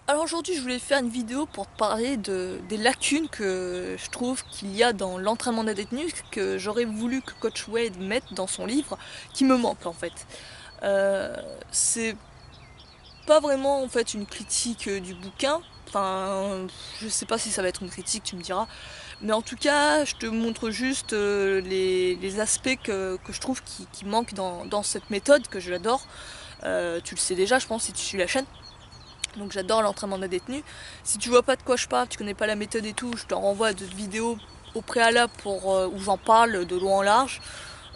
Alors aujourd'hui, je voulais faire une vidéo pour te parler des lacunes que je trouve qu'il y a dans l'entraînement des détenus, que j'aurais voulu que Coach Wade mette dans son livre, qui me manque en fait. C'est pas vraiment en fait une critique du bouquin, enfin je sais pas si ça va être une critique, tu me diras, mais en tout cas je te montre juste les aspects que je trouve qui manquent dans cette méthode que j'adore. Tu le sais déjà je pense si tu suis la chaîne. Donc j'adore l'entraînement des détenus. Si tu vois pas de quoi je parle, tu connais pas la méthode et tout, je te renvoie à d'autres vidéos au préalable où j'en parle de long en large.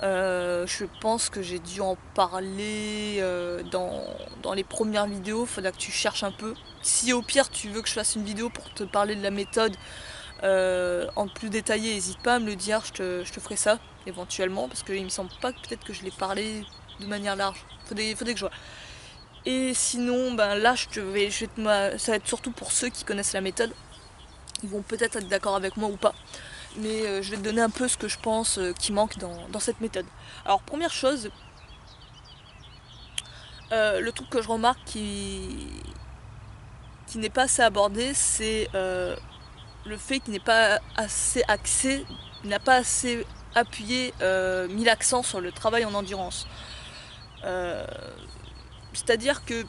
Je pense que j'ai dû en parler dans les premières vidéos, faudra que tu cherches un peu. Si au pire tu veux que je fasse une vidéo pour te parler de la méthode en plus détaillé, n'hésite pas à me le dire, je te ferai ça éventuellement, parce qu'il me semble pas que peut-être que je l'ai parlé de manière large. Faudrait que je vois. Et sinon, ben là, ça va être surtout pour ceux qui connaissent la méthode. Ils vont peut-être être d'accord avec moi ou pas. Mais je vais te donner un peu ce que je pense qui manque dans cette méthode. Alors, première chose, le truc que je remarque qui n'est pas assez abordé, c'est le fait qu'il n'est pas assez axé, il n'a pas assez appuyé, mis l'accent sur le travail en endurance. Euh, C'est-à-dire que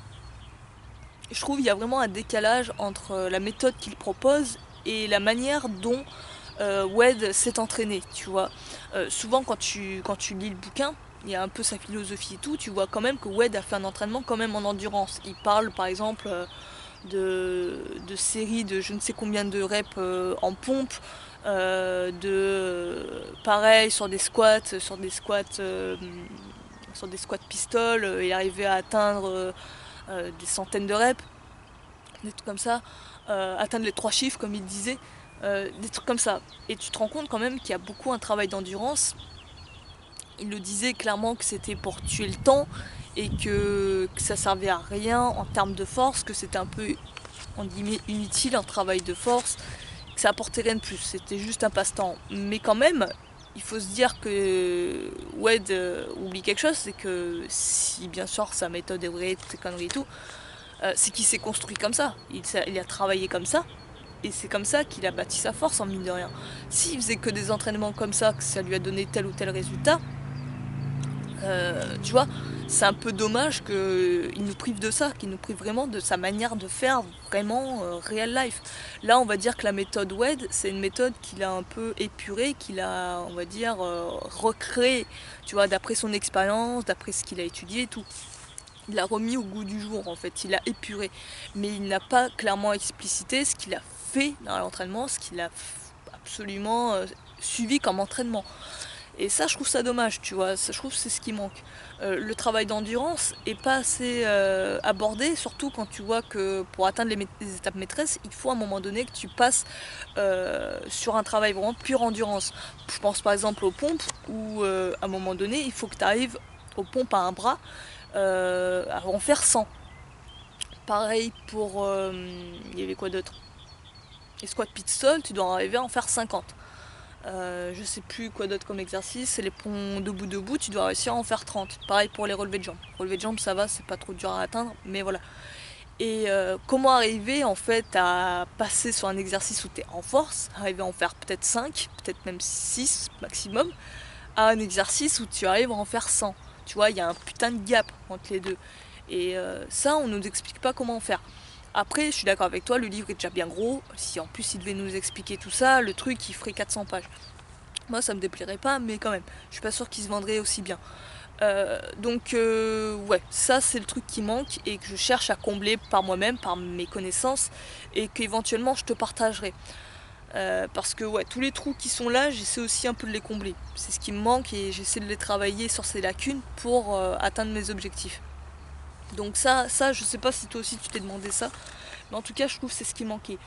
je trouve qu'il y a vraiment un décalage entre la méthode qu'il propose et la manière dont Wade s'est entraîné, tu vois. Souvent quand tu lis le bouquin, il y a un peu sa philosophie et tout, tu vois quand même que Wade a fait un entraînement quand même en endurance. Il parle par exemple de séries de je ne sais combien de reps en pompe, pareil sur des squats pistoles, et arriver à atteindre des centaines de reps, des trucs comme ça, atteindre les trois chiffres comme il disait, des trucs comme ça. Et tu te rends compte quand même qu'il y a beaucoup un travail d'endurance. Il le disait clairement que c'était pour tuer le temps et que ça servait à rien en termes de force, que c'était un peu en guillemets inutile un travail de force, que ça apportait rien de plus, c'était juste un passe-temps. Mais quand même, il faut se dire que Wade oublie quelque chose, c'est que si bien sûr sa méthode est vraie, toutes ces conneries et tout, c'est qu'il s'est construit comme ça. Il a travaillé comme ça. Et c'est comme ça qu'il a bâti sa force en mine de rien. S'il faisait que des entraînements comme ça, que ça lui a donné tel ou tel résultat, tu vois, c'est un peu dommage qu'il nous prive de ça, qu'il nous prive vraiment de sa manière de faire vraiment real life. Là, on va dire que la méthode WED, c'est une méthode qu'il a un peu épurée, qu'il a, on va dire, recréée, tu vois, d'après son expérience, d'après ce qu'il a étudié et tout. Il l'a remis au goût du jour en fait, il a épuré. Mais il n'a pas clairement explicité ce qu'il a fait dans l'entraînement, ce qu'il a absolument suivi comme entraînement. Et ça, je trouve ça dommage, tu vois, ça, je trouve que c'est ce qui manque. Le travail d'endurance est pas assez abordé, surtout quand tu vois que pour atteindre les étapes maîtresses, il faut à un moment donné que tu passes sur un travail vraiment pure endurance. Je pense par exemple aux pompes, où à un moment donné, il faut que tu arrives aux pompes à un bras à en faire 100. Pareil pour... il y avait quoi d'autre? Les squats pistol, tu dois arriver à en faire 50. Je sais plus quoi d'autre comme exercice. Les ponts debout debout, tu dois réussir à en faire 30. Pareil pour les relevés de jambes. Relevés de jambes, ça va, c'est pas trop dur à atteindre, mais voilà. Et comment arriver en fait à passer sur un exercice où tu es en force, arriver à en faire peut-être 5, peut-être même 6 maximum, à un exercice où tu arrives à en faire 100. Tu vois, il y a un putain de gap entre les deux. Et ça, on nous explique pas comment faire. Après, je suis d'accord avec toi, le livre est déjà bien gros. Si en plus il devait nous expliquer tout ça, le truc il ferait 400 pages. Moi, ça me déplairait pas, mais quand même, je suis pas sûre qu'il se vendrait aussi bien. Ouais, ça c'est le truc qui manque et que je cherche à combler par moi-même, par mes connaissances, et qu'éventuellement je te partagerai. Parce que ouais, tous les trous qui sont là, j'essaie aussi un peu de les combler. C'est ce qui me manque et j'essaie de les travailler sur ces lacunes pour atteindre mes objectifs. Donc ça, je sais pas si toi aussi tu t'es demandé ça, mais en tout cas, je trouve que c'est ce qui manquait.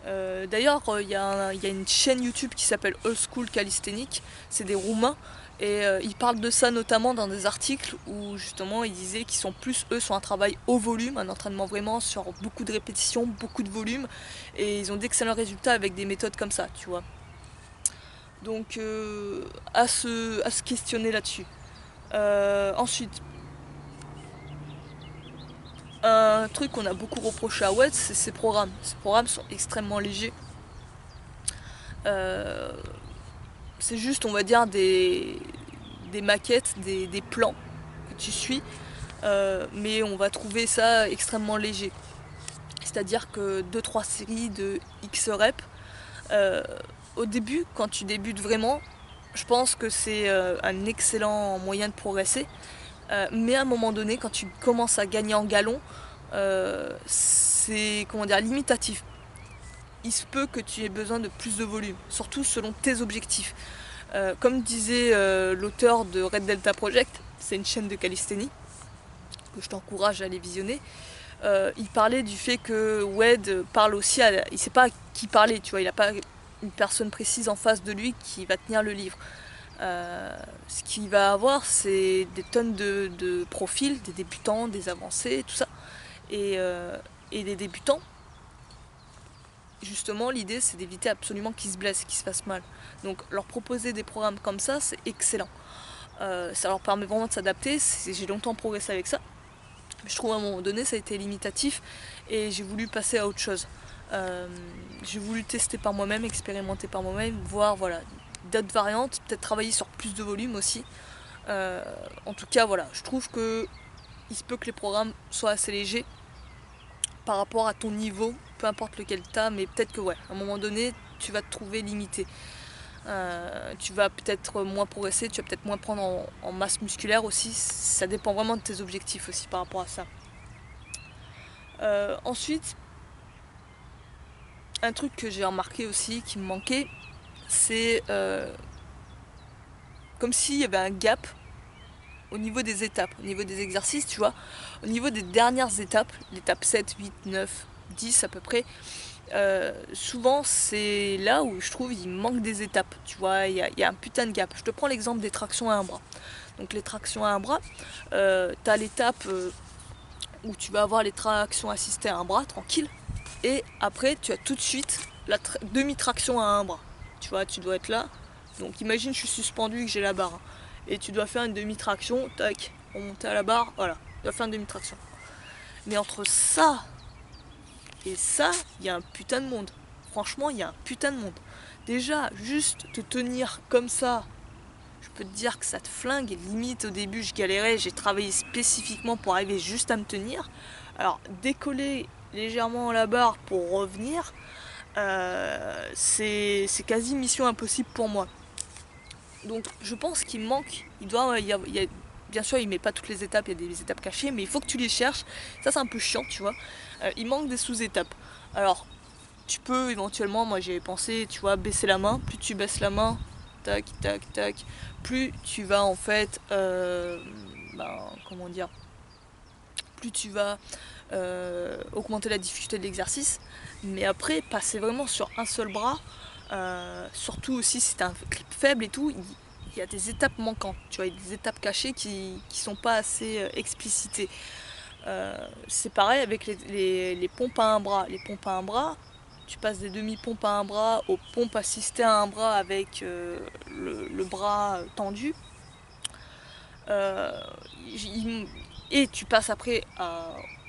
D'ailleurs, il y a une chaîne YouTube qui s'appelle Old School Calisthenics, c'est des Roumains, et ils parlent de ça notamment dans des articles où justement ils disaient qu'ils sont plus, eux, sur un travail au volume, un entraînement vraiment sur beaucoup de répétitions, beaucoup de volume, et ils ont d'excellents résultats avec des méthodes comme ça, tu vois. Donc, à se questionner là-dessus. Ensuite, Un truc qu'on a beaucoup reproché à WED, c'est ses programmes. Ces programmes sont extrêmement légers. Euh, c'est juste, on va dire, des maquettes, des plans que tu suis, mais on va trouver ça extrêmement léger. C'est-à-dire que 2-3 séries de X reps, euh, au début, quand tu débutes vraiment, je pense que c'est un excellent moyen de progresser. Mais à un moment donné, quand tu commences à gagner en galon, c'est comment dire, limitatif. Il se peut que tu aies besoin de plus de volume, surtout selon tes objectifs. Comme disait l'auteur de Red Delta Project, c'est une chaîne de calisthénie que je t'encourage à aller visionner. Il parlait du fait que Wed parle aussi à... Il sait pas à qui parler, tu vois, il n'a pas une personne précise en face de lui qui va tenir le livre. Ce qu'il va avoir, c'est des tonnes de profils, des débutants, des avancés, tout ça. Et des débutants, justement, l'idée, c'est d'éviter absolument qu'ils se blessent, qu'ils se fassent mal. Donc, leur proposer des programmes comme ça, c'est excellent. Ça leur permet vraiment de s'adapter. J'ai longtemps progressé avec ça. Je trouve à un moment donné, ça a été limitatif et j'ai voulu passer à autre chose. J'ai voulu tester par moi-même, expérimenter par moi-même, voir voilà, d'autres variantes, peut-être travailler sur plus de volume aussi. En tout cas, voilà, je trouve que il se peut que les programmes soient assez légers par rapport à ton niveau, peu importe lequel tu as, mais peut-être que ouais, à un moment donné, tu vas te trouver limité. Tu vas peut-être moins progresser, tu vas peut-être moins prendre en masse musculaire aussi, ça dépend vraiment de tes objectifs aussi par rapport à ça. Ensuite, un truc que j'ai remarqué aussi qui me manquait, c'est comme s'il y avait un gap au niveau des étapes, au niveau des exercices, tu vois, au niveau des dernières étapes, l'étape 7, 8, 9, 10 à peu près, souvent c'est là où je trouve il manque des étapes, tu vois, il y a un putain de gap. Je te prends l'exemple des tractions à un bras. Donc les tractions à un bras, tu as l'étape où tu vas avoir les tractions assistées à un bras, tranquille, et après tu as tout de suite la demi-traction à un bras. Tu vois, tu dois être là, donc imagine je suis suspendu et que j'ai la barre, hein. Et tu dois faire une demi-traction, tac, remonter à la barre, voilà, tu dois faire une demi-traction. Mais entre ça et ça, il y a un putain de monde. Franchement, il y a un putain de monde. Déjà, juste te tenir comme ça, je peux te dire que ça te flingue. Et limite, au début, je galérais. J'ai travaillé spécifiquement pour arriver juste à me tenir. Alors, décoller légèrement la barre pour revenir, c'est quasi mission impossible pour moi. Donc, je pense qu'il manque. Bien sûr, il met pas toutes les étapes, il y a des étapes cachées, mais il faut que tu les cherches. Ça, c'est un peu chiant, tu vois. Il manque des sous-étapes. Alors, tu peux éventuellement, moi j'ai pensé, tu vois, baisser la main. Plus tu baisses la main, tac, tac, tac, plus tu vas en fait, comment dire, plus tu vas augmenter la difficulté de l'exercice. Mais après, passer vraiment sur un seul bras, surtout aussi si tu as un clip faible et tout, il y a des étapes manquantes, tu vois, il y a des étapes cachées qui sont pas assez explicitées. C'est pareil avec les pompes à un bras. Les pompes à un bras, tu passes des demi-pompes à un bras aux pompes assistées à un bras avec le bras tendu. Euh, et tu passes après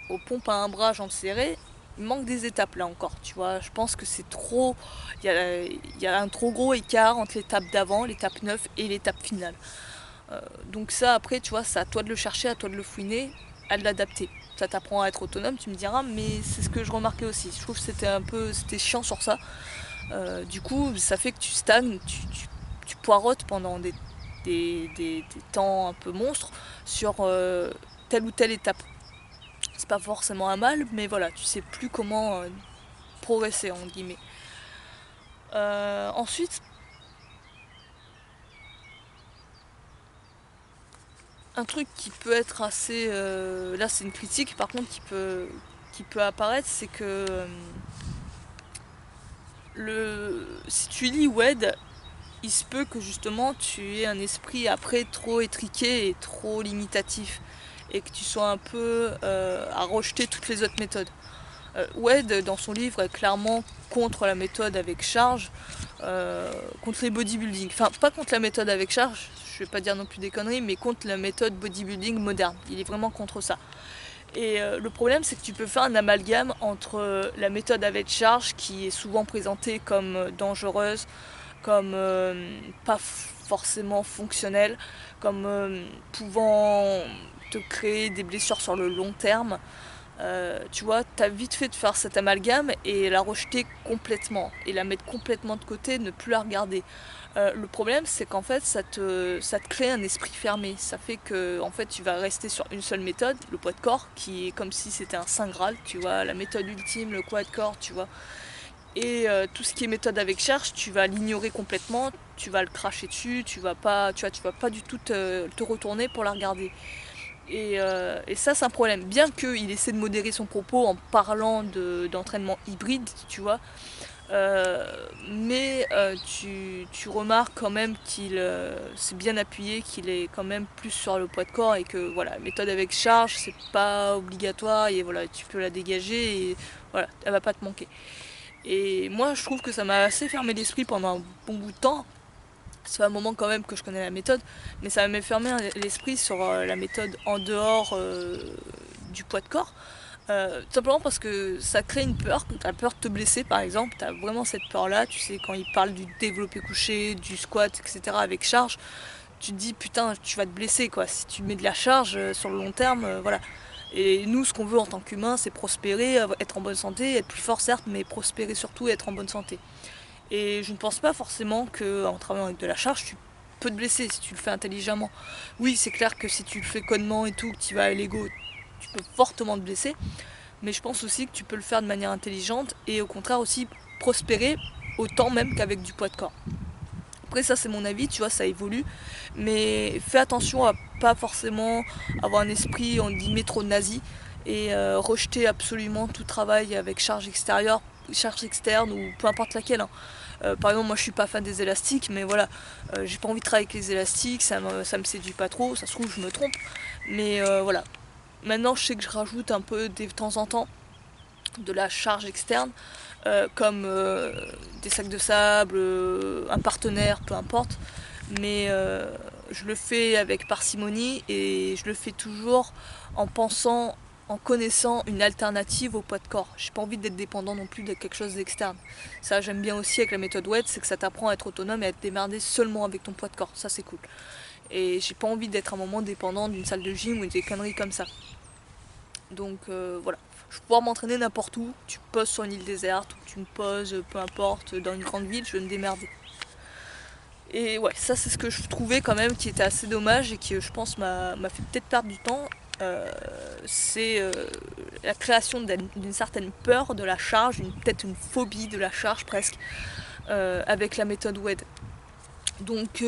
aux pompes à un bras jambes serrées. Il manque des étapes là encore, tu vois. Je pense que c'est trop. Il y a un trop gros écart entre l'étape d'avant, l'étape 9 et l'étape finale. Donc ça après tu vois, c'est à toi de le chercher, à toi de le fouiner, à de l'adapter. Ça t'apprend à être autonome, tu me diras, mais c'est ce que je remarquais aussi. Je trouve que c'était chiant sur ça. Du coup, ça fait que tu stagnes, tu poireautes pendant des temps un peu monstres sur telle ou telle étape. C'est pas forcément un mal, mais voilà, tu sais plus comment progresser entre guillemets. Ensuite, un truc qui peut être assez... là c'est une critique par contre qui peut apparaître, c'est que si tu lis WED, il se peut que justement tu aies un esprit après trop étriqué et trop limitatif et que tu sois un peu à rejeter toutes les autres méthodes. Wed dans son livre est clairement contre la méthode avec charge, contre les bodybuilding. Enfin, pas contre la méthode avec charge, je vais pas dire non plus des conneries, mais contre la méthode bodybuilding moderne. Il est vraiment contre ça. Et le problème, c'est que tu peux faire un amalgame entre la méthode avec charge, qui est souvent présentée comme dangereuse, comme pas forcément fonctionnelle, comme pouvant te créer des blessures sur le long terme. Tu vois, t'as vite fait de faire cet amalgame et la rejeter complètement, et la mettre complètement de côté, ne plus la regarder. Le problème, c'est qu'en fait, ça te crée un esprit fermé. Ça fait que en fait, tu vas rester sur une seule méthode, le poids de corps, qui est comme si c'était un saint graal, tu vois, la méthode ultime, le poids de corps, tu vois. Et tout ce qui est méthode avec charge, tu vas l'ignorer complètement, tu vas le cracher dessus, tu vas pas du tout te retourner pour la regarder. Et ça, c'est un problème. Bien qu'il essaie de modérer son propos en parlant d'entraînement hybride, tu vois, mais tu remarques quand même qu'il c'est bien appuyé, qu'il est quand même plus sur le poids de corps, et que voilà, méthode avec charge, c'est pas obligatoire, et voilà, tu peux la dégager, et voilà, elle va pas te manquer. Et moi, je trouve que ça m'a assez fermé l'esprit pendant un bon bout de temps. Ça fait un moment quand même que je connais la méthode, mais ça m'a fermé l'esprit sur la méthode en dehors du poids de corps. Tout simplement parce que ça crée une peur, tu as peur de te blesser par exemple, tu as vraiment cette peur-là, tu sais, quand ils parlent du développé couché, du squat, etc. avec charge, tu te dis putain, tu vas te blesser quoi, si tu mets de la charge sur le long terme, voilà. Et nous, ce qu'on veut en tant qu'humain, c'est prospérer, être en bonne santé, être plus fort certes, mais prospérer surtout et être en bonne santé. Et je ne pense pas forcément qu'en travaillant avec de la charge, tu peux te blesser si tu le fais intelligemment. Oui, c'est clair que si tu le fais connement et tout, que tu vas à l'ego, tu peux fortement te blesser. Mais je pense aussi que tu peux le faire de manière intelligente et au contraire aussi prospérer autant même qu'avec du poids de corps. Après ça c'est mon avis, tu vois, ça évolue. Mais fais attention à pas forcément avoir un esprit, on dit trop nazi, et rejeter absolument tout travail avec charge extérieure, charge externe ou peu importe laquelle, hein. Par exemple, moi je suis pas fan des élastiques, mais voilà, j'ai pas envie de travailler avec les élastiques, ça me séduit pas trop, ça se trouve je me trompe, mais voilà. Maintenant je sais que je rajoute un peu de temps en temps de la charge externe, comme des sacs de sable, un partenaire, peu importe, mais je le fais avec parcimonie et je le fais toujours en pensant, en connaissant une alternative au poids de corps. J'ai pas envie d'être dépendant non plus de quelque chose d'externe. Ça j'aime bien aussi avec la méthode WED, c'est que ça t'apprend à être autonome et à te démerder seulement avec ton poids de corps, ça c'est cool. Et j'ai pas envie d'être un moment dépendant d'une salle de gym ou des conneries comme ça. Donc voilà, je vais pouvoir m'entraîner n'importe où, tu me poses sur une île déserte, ou tu me poses, peu importe, dans une grande ville, je vais me démerder. Et ouais, ça c'est ce que je trouvais quand même qui était assez dommage et qui je pense m'a fait peut-être perdre du temps. C'est la création d'une certaine peur de la charge, peut-être une phobie de la charge presque, avec la méthode WED. Donc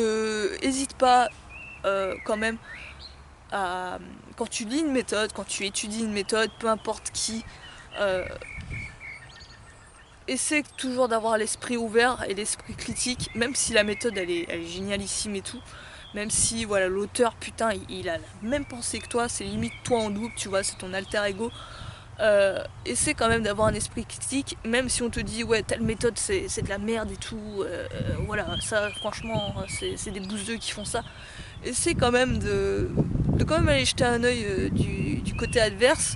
hésite pas quand même à, quand tu lis une méthode, quand tu étudies une méthode, peu importe qui, euh, essaie toujours d'avoir l'esprit ouvert et l'esprit critique, même si la méthode elle est génialissime et tout, même si voilà l'auteur putain il a la même pensée que toi, c'est limite toi en double, tu vois, c'est ton alter ego. Essaie quand même d'avoir un esprit critique, même si on te dit ouais telle méthode c'est de la merde et tout, voilà ça franchement c'est des bouseux qui font ça. Essaie quand même de quand même aller jeter un œil du côté adverse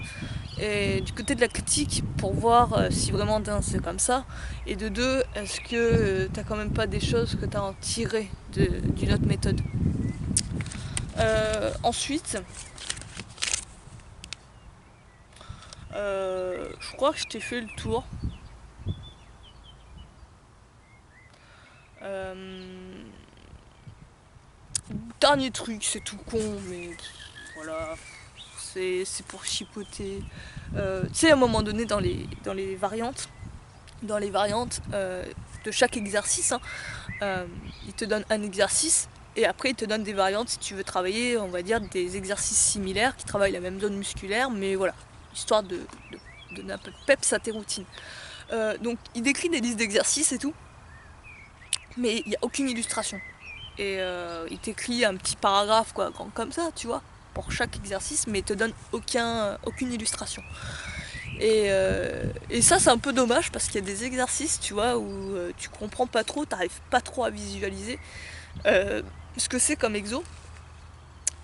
et du côté de la critique pour voir si vraiment d'un c'est comme ça, et de deux est-ce que t'as quand même pas des choses que t'as en tiré d'une autre méthode. Ensuite je crois que je t'ai fait le tour. Dernier truc, c'est tout con, mais voilà, c'est pour chipoter. Tu sais, à un moment donné, dans les variantes de chaque exercice, hein, il te donne un exercice et après il te donne des variantes si tu veux travailler, on va dire, des exercices similaires qui travaillent la même zone musculaire, mais voilà, histoire de donner un peu de peps à tes routines. Donc il décrit des listes d'exercices et tout, mais il n'y a aucune illustration. Et il t'écrit un petit paragraphe quoi, grand comme ça, tu vois, pour chaque exercice, mais il te donne aucune illustration. Et ça c'est un peu dommage parce qu'il y a des exercices, tu vois, où tu comprends pas trop, t'arrives pas trop à visualiser ce que c'est comme exo.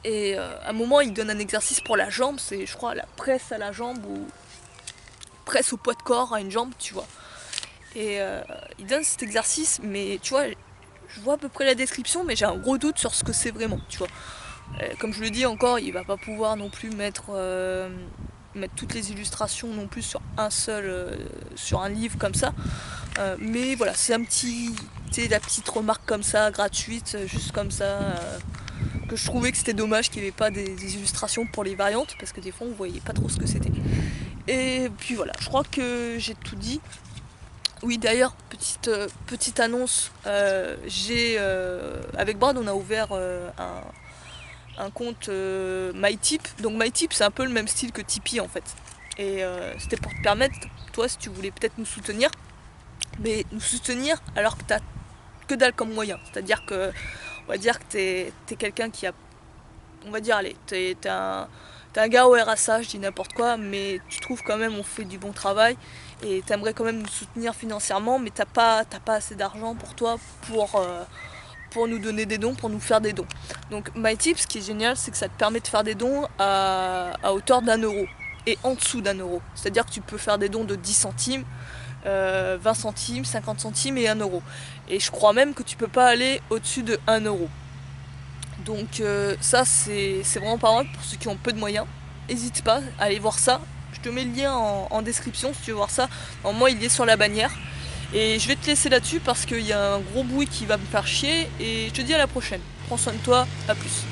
Et à un moment il donne un exercice pour la jambe, c'est je crois la presse à la jambe ou presse au poids de corps à une jambe, tu vois. Et il donne cet exercice, mais tu vois, je vois à peu près la description, mais j'ai un gros doute sur ce que c'est vraiment, tu vois. Comme je le dis encore, il va pas pouvoir non plus mettre toutes les illustrations non plus sur sur un livre comme ça. Mais voilà, c'est la petite remarque comme ça, gratuite, juste comme ça, que je trouvais que c'était dommage qu'il n'y ait pas des illustrations pour les variantes, parce que des fois on voyait pas trop ce que c'était. Et puis voilà, je crois que j'ai tout dit. Oui, d'ailleurs, petite annonce, avec Brad on a ouvert un compte MyTip. Donc MyTip c'est un peu le même style que Tipeee en fait. Et c'était pour te permettre, toi si tu voulais peut-être nous soutenir, mais nous soutenir alors que t'as que dalle comme moyen. C'est-à-dire que, on va dire que t'es quelqu'un qui a, on va dire, allez, t'es un gars au RSA, je dis n'importe quoi, mais tu trouves quand même on fait du bon travail et t'aimerais quand même nous soutenir financièrement, mais t'as pas assez d'argent pour toi pour nous donner des dons, pour nous faire des dons. Donc MyTip, ce qui est génial, c'est que ça te permet de faire des dons à hauteur d'1 € et en dessous d'1 €. C'est-à-dire que tu peux faire des dons de 10 centimes, 20 centimes, 50 centimes et 1 €. Et je crois même que tu peux pas aller au-dessus de 1 €. Donc ça c'est vraiment pas mal pour ceux qui ont peu de moyens. N'hésite pas à aller voir ça. Je te mets le lien en description si tu veux voir ça. Normalement il est sur la bannière. Et je vais te laisser là-dessus parce qu'il y a un gros bruit qui va me faire chier. Et je te dis à la prochaine. Prends soin de toi, à plus.